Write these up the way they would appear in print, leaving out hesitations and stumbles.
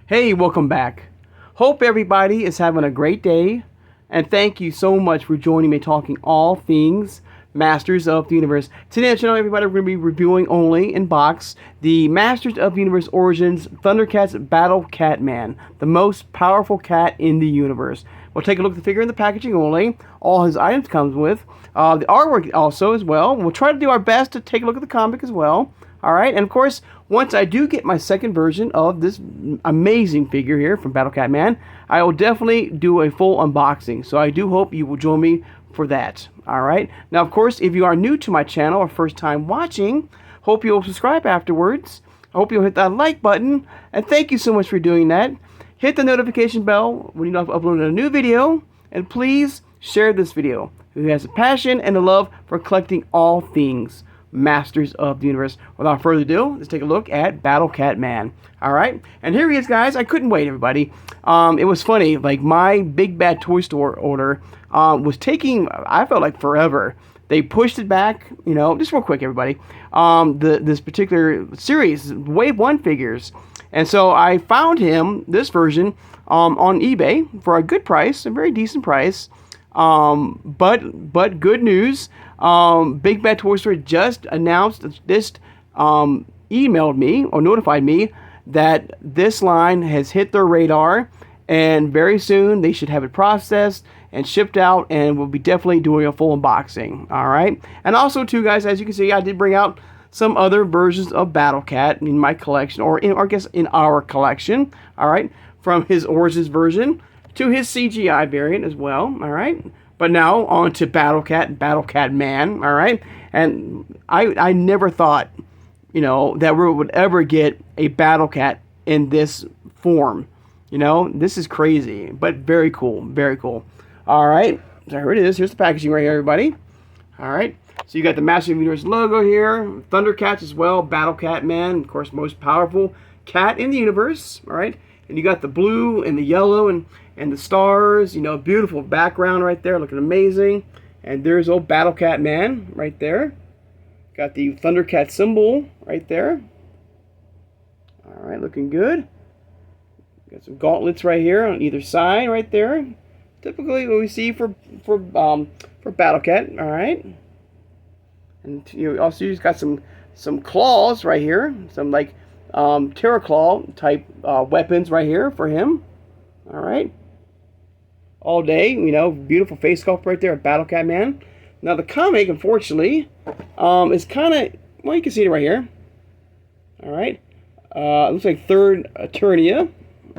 Hey, welcome back. Hope everybody is having a great day, and thank you so much for joining me talking all things Masters of the Universe. Today on the channel, everybody, we're going to be reviewing only in box the Masters of the Universe Origins ThunderCats Battle Catman, the most powerful cat in the universe. We'll take a look at the figure in the packaging only. All his items comes with. The artwork also as well. We'll try to do our best to take a look at the comic as well. Alright, and of course, once I do get my second version of this amazing figure here from Battle Catman, I will definitely do a full unboxing. So I do hope you will join me for that. Alright, now of course, if you are new to my channel or first time watching, hope you'll subscribe afterwards. I hope you'll hit that like button, and thank you so much for doing that. Hit the notification bell when you know I've uploaded a new video, and please share this video. Who has a passion and a love for collecting all things Masters of the Universe. Without further ado, let's take a look at Battle Catman. Alright, and here he is, guys. I couldn't wait, everybody. It was funny, like my Big Bad Toy Store order was taking, I felt like forever. They pushed it back, you know, just real quick, everybody. This particular series, Wave 1 figures. And so I found him, this version, on eBay for a good price, a very decent price. But good news. Big Bad Toy Store just announced this, emailed me or notified me that this line has hit their radar, and very soon they should have it processed and shipped out, and we'll be definitely doing a full unboxing. All right, and also too, guys, as you can see, I did bring out some other versions of Battle Cat in my collection, or I guess in our collection. All right, from his Origins version to his CGI variant as well. All right. But now on to Battle Cat and Battle Catman, all right? And I never thought, you know, that we would ever get a Battle Cat in this form. You know, this is crazy, but very cool, very cool. All right, so here it is. Here's the packaging right here, everybody. All right, so you got the Master of the Universe logo here, ThunderCats as well, Battle Catman, of course, most powerful cat in the universe, all right? And you got the blue and the yellow and the stars, you know, beautiful background right there, looking amazing. And there's old Battle Catman right there. Got the ThunderCat symbol right there. All right, looking good. Got some gauntlets right here on either side right there. Typically what we see for Battle Cat, all right. And you also just got some claws right here, some like Terra Claw type weapons right here for him. All right. All day, you know, beautiful face sculpt right there at Battle Catman. Now the comic, unfortunately, is kind of, well, you can see it right here. All right. It looks like Third Eternia.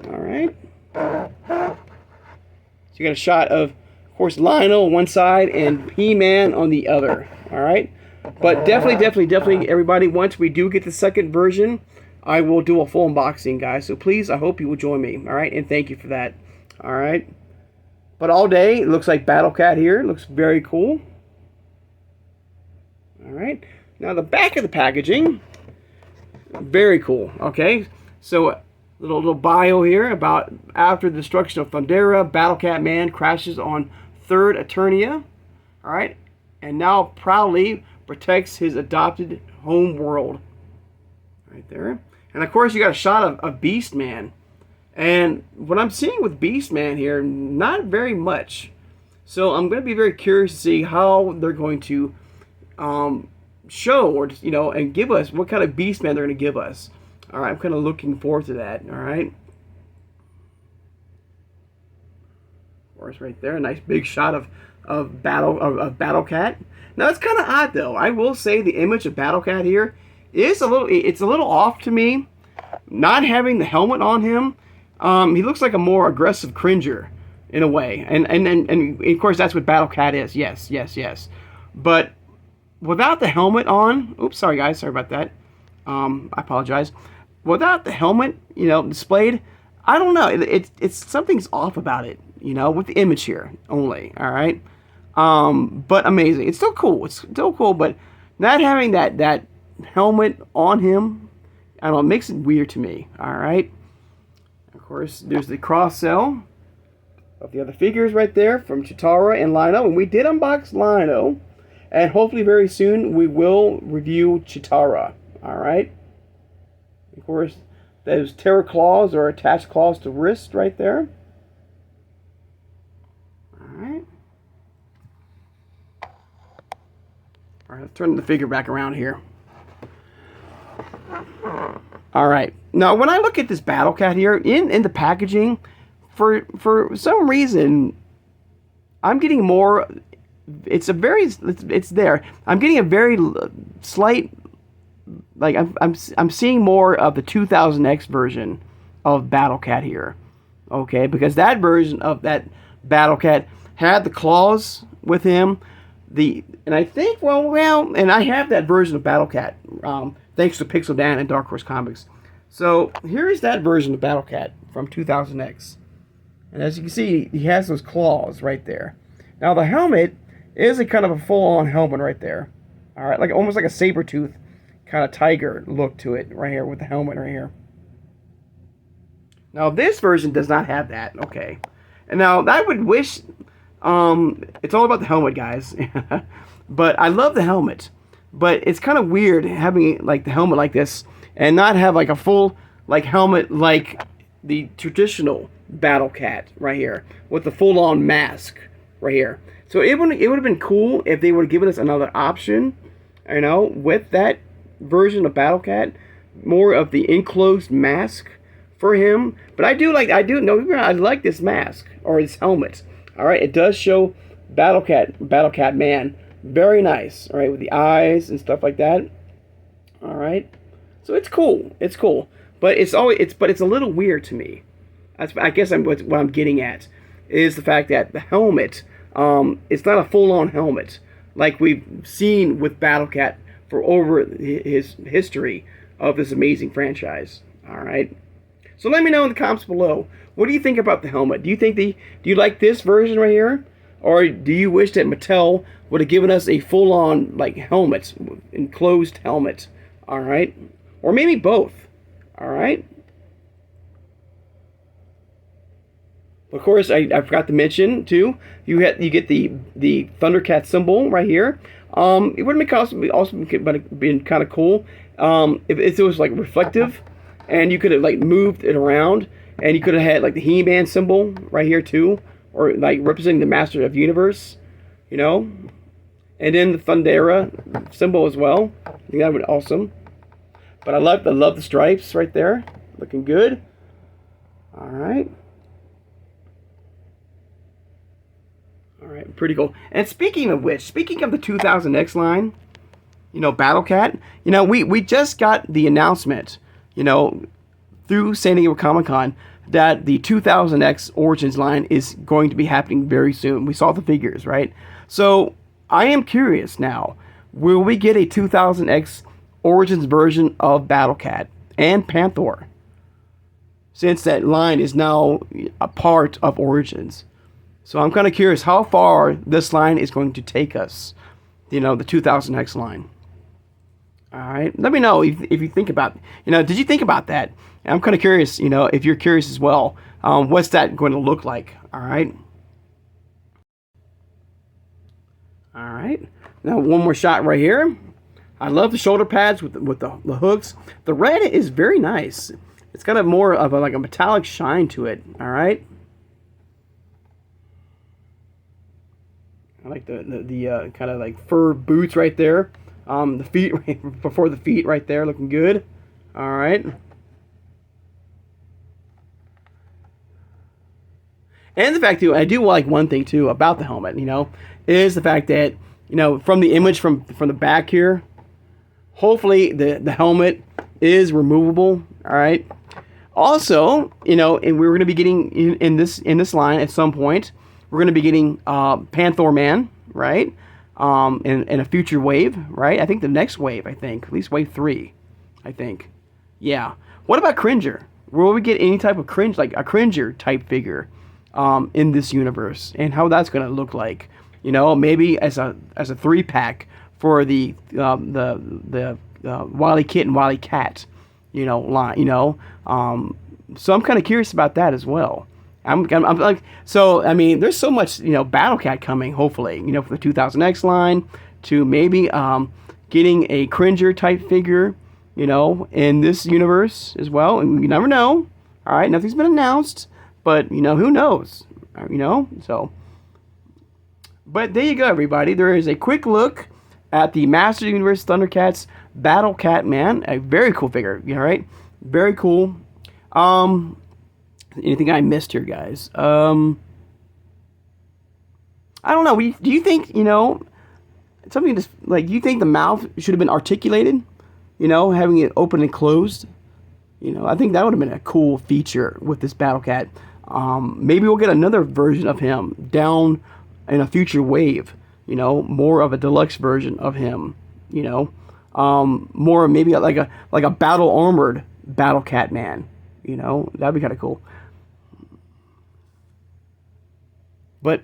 All right. So you got a shot of course, Lionel on one side and He-Man on the other. All right. But definitely, everybody, once we do get the second version, I will do a full unboxing, guys. So please, I hope you will join me. All right. And thank you for that. All right. But all day, it looks like Battle Cat here. It looks very cool. All right. Now, the back of the packaging, very cool. Okay. So, little bio here about after the destruction of Thundera, Battle Catman crashes on Third Eternia. All right. And now proudly protects his adopted home world. Right there. And, of course, you got a shot of Beast Man. And what I'm seeing with Beastman here, not very much. So I'm going to be very curious to see how they're going to show, or you know, and give us what kind of Beastman they're going to give us. All right, I'm kind of looking forward to that. All right. Of course, right there, a nice big shot of Battle Cat. Now it's kind of odd though. I will say the image of Battle Cat here is a little off to me. Not having the helmet on him. He looks like a more aggressive Cringer in a way. And of course, that's what Battle Cat is. Yes. But without the helmet on... Oops, sorry, guys. Sorry about that. I apologize. Without the helmet, you know, displayed, I don't know. It's something's off about it, you know, with the image here only. All right? But amazing. It's still cool. But not having that helmet on him, I don't know, it makes it weird to me. All right? Of course, there's the cross-sell of the other figures right there from Chitara and Lino. And we did unbox Lino. And hopefully very soon we will review Chitara. All right? Of course, those terror claws or attached claws to wrist right there. Alright. Alright, let's turn the figure back around here. Alright. Now, when I look at this Battle Cat here, in the packaging, for some reason, I'm getting more... It's there. I'm getting a very slight... Like, I'm seeing more of the 2000X version of Battle Cat here. Okay? Because that version of that Battle Cat had the claws with him. And I think, and I have that version of Battle Cat, thanks to Pixel Dan and Dark Horse Comics. So, here is that version of Battle Cat from 2000X. And as you can see, he has those claws right there. Now, the helmet is a kind of a full-on helmet right there. Alright, like almost like a saber-tooth kind of tiger look to it right here with the helmet right here. Now, this version does not have that. Okay. And now, I would wish... it's all about the helmet, guys. But I love the helmet. But it's kind of weird having like the helmet like this and not have like a full like helmet like the traditional Battle Cat right here with the full-on mask right here. So it would have been cool if they would have given us another option, you know, with that version of Battle Cat, more of the enclosed mask for him. But I like this mask or this helmet. All right, it does show Battle Cat man, very nice. All right, with the eyes and stuff like that. All right, so it's cool. It's cool, but it's a little weird to me. I guess what I'm getting at is the fact that the helmet, it's not a full-on helmet like we've seen with Battle Cat for over his history of this amazing franchise. All right, so let me know in the comments below. What do you think about the helmet? Do you like this version right here? Or do you wish that Mattel would have given us a full-on, like, helmet, enclosed helmet? Alright? Or maybe both. Alright? Of course, I forgot to mention, too, you get the ThunderCats symbol right here. It would have also been kind of cool if it was, like, reflective, and you could have, like, moved it around. And you could have had, like, the He-Man symbol right here, too. Or, like, representing the Master of the Universe. You know? And then the Thundera symbol as well. I think that would be awesome. But I love the stripes right there. Looking good. Alright. Alright, pretty cool. And speaking of which, speaking of the 2000X line, you know, Battle Cat, you know, we just got the announcement, you know, through San Diego Comic-Con, that the 2000X Origins line is going to be happening very soon. We saw the figures, right? So, I am curious now, will we get a 2000X Origins version of Battle Cat and Panther? Since that line is now a part of Origins. So, I'm kind of curious how far this line is going to take us. You know, the 2000X line. Alright, let me know if you think about, you know, did you think about that? I'm kind of curious, you know, if you're curious as well. What's that going to look like? Alright. Alright. Now, one more shot right here. I love the shoulder pads with the hooks. The red is very nice. It's got more of a metallic shine to it. Alright. I like the kind of like fur boots right there. The feet, before the feet right there, looking good. Alright. And the fact, too, I do like one thing, too, about the helmet, you know, is the fact that, you know, from the image from the back here, hopefully the helmet is removable, alright. Also, you know, and we're going to be getting, in this line at some point, we're going to be getting Panther Man, right? In a future wave, right? I think the next wave, at least wave 3, I think. Yeah. What about Cringer? Will we get any type of cringe, like a Cringer type figure, in this universe, and how that's going to look like? You know, maybe as a 3-pack for the Wily Kit and Wily Cat, you know, line. You know, so I'm kind of curious about that as well. I'm like, so I mean, there's so much, you know, Battle Cat coming, hopefully, you know, for the 2000X line, to maybe getting a Cringer type figure, in this universe as well. And you never know. All right, nothing's been announced, but who knows? So. But there you go, everybody. There is a quick look at the Master Universe ThunderCats Battle Catman. A very cool figure. All right, very cool. Anything I missed here, guys? I don't know. Do you think something just like you think the mouth should have been articulated? Having it open and closed. I think that would have been a cool feature with this Battle Cat. Maybe we'll get another version of him down in a future wave. More of a deluxe version of him. More maybe like a battle armored Battle Cat Man. That'd be kind of cool. But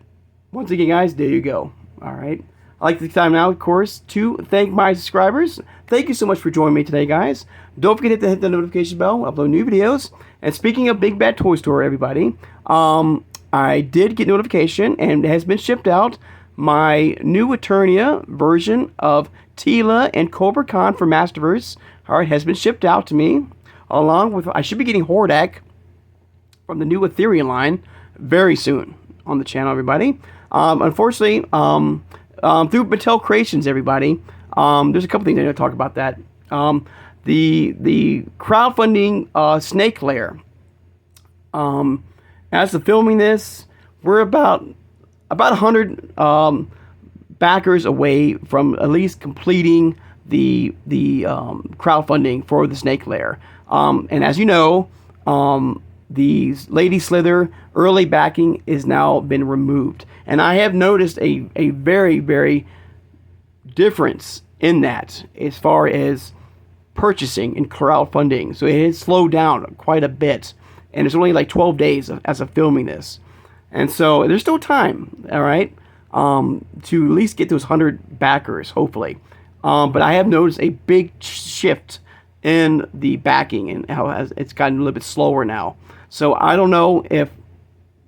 once again, guys, there you go. All right. I'd like to take time now, of course, to thank my subscribers. Thank you so much for joining me today, guys. Don't forget to hit the notification bell. I upload new videos. And speaking of Big Bad Toy Store, everybody, I did get notification, and it has been shipped out, my new Eternia version of Teela and Cobra Khan for Masterverse. All right, has been shipped out to me, along with, I should be getting Hordak from the new Ethereum line very soon on the channel, everybody. Unfortunately, through Mattel Creations, everybody, there's a couple things I need to talk about that. The crowdfunding snake layer. As of filming this, we're about 100 backers away from at least completing the crowdfunding for the snake layer. And as you know, the Lady Slither early backing is now been removed, and I have noticed a very, very difference in that as far as purchasing and crowdfunding. So it has slowed down quite a bit, and it's only like 12 days as of filming this, and so there's still time, all right, to at least get those 100 backers, hopefully. But I have noticed a big shift in the backing and how it's gotten a little bit slower now. So I don't know if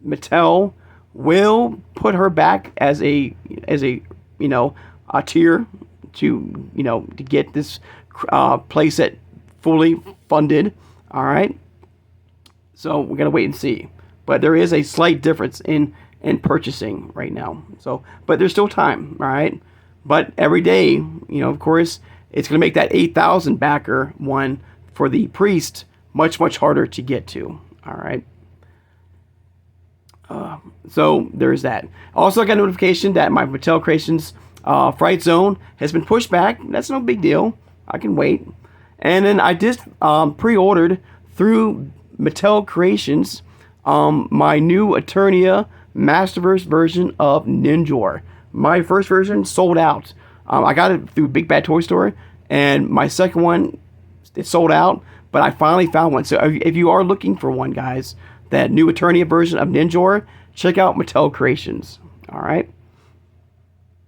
Mattel will put her back as a tier to get this playset fully funded. All right. So we're gonna wait and see. But there is a slight difference in purchasing right now. So, but there's still time. All right. But every day, of course, it's gonna make that 8,000 backer one for the priest much harder to get to. All right. So there's that. Also, I got a notification that my Mattel Creations Fright Zone has been pushed back. That's no big deal. I can wait. And then I just pre-ordered through Mattel Creations my new Eternia Masterverse version of Ninjor. My first version sold out. I got it through Big Bad Toy Store, and my second one, it sold out. But I finally found one. So if you are looking for one, guys, that new Eternia version of Ninjor, check out Mattel Creations. All right?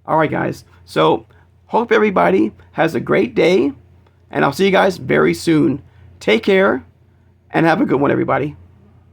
All right, guys. So hope everybody has a great day, and I'll see you guys very soon. Take care, and have a good one, everybody.